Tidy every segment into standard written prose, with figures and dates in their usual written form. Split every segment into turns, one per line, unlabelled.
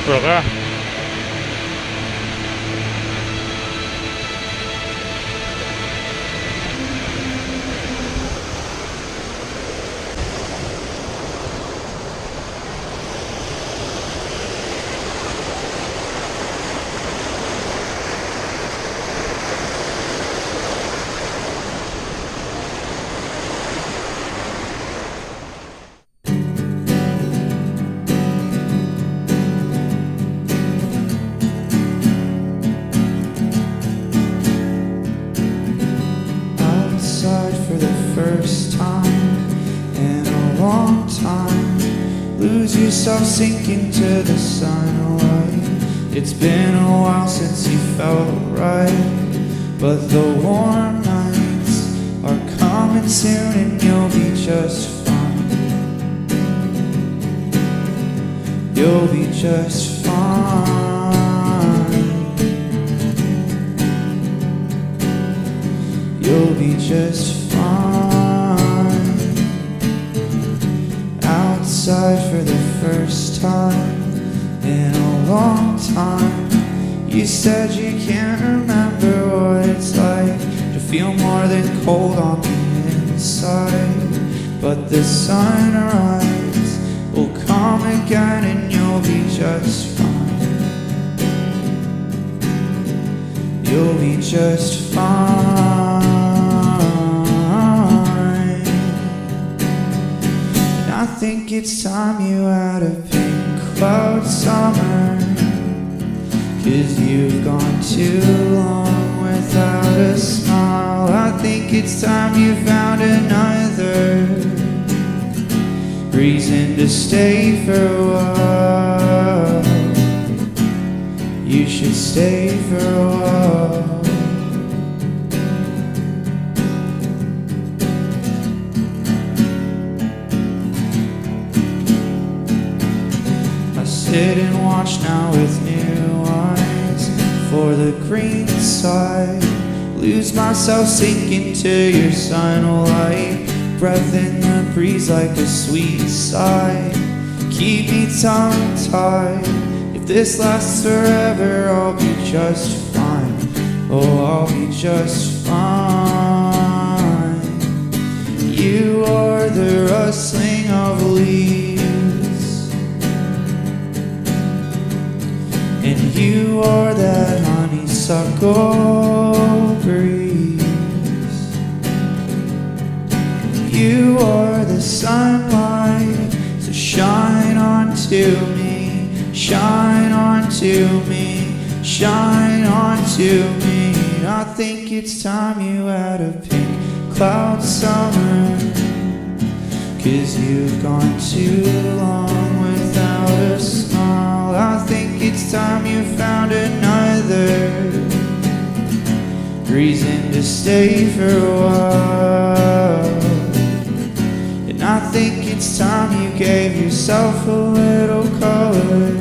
Por acá.
Yourself sink into the sunlight. It's been a while since you felt right, but the warm nights are coming soon and you'll be just fine. You'll be just fine. You'll be just fine. Outside for the first time in a long time. You said you can't remember what it's like to feel more than cold on the inside. But the sunrise will come again and you'll be just fine. You'll be just fine. I think it's time you had a pink cloud summer, 'cause you've gone too long without a smile. I think it's time you found another reason to stay for a while. You should stay for a while. Sit and watch now with new eyes for the green side. Lose myself, sink into your sunlight. Breath in the breeze like a sweet sigh. Keep me tongue-tied. If this lasts forever, I'll be just fine. Oh, I'll be just fine. You are the rustling of leaves, and you are that honeysuckle breeze. You are the sunlight, so shine onto me, shine onto me, shine onto me. I think it's time you had a pink cloud summer, 'cause you've gone too long without a smile. I think it's time you found another reason to stay for a while. And I think it's time you gave yourself a little color.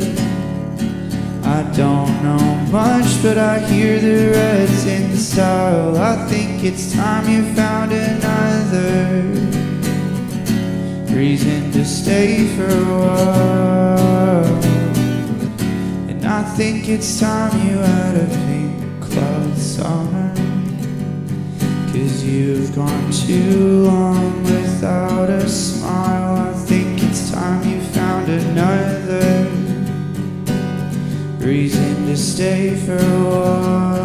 I don't know much, but I hear the reds in the style. I think it's time you found another reason to stay for a while. And I think it's time you had a pink cloud summer, 'cause you've gone too long without a smile. I think it's time you found another reason to stay for a while.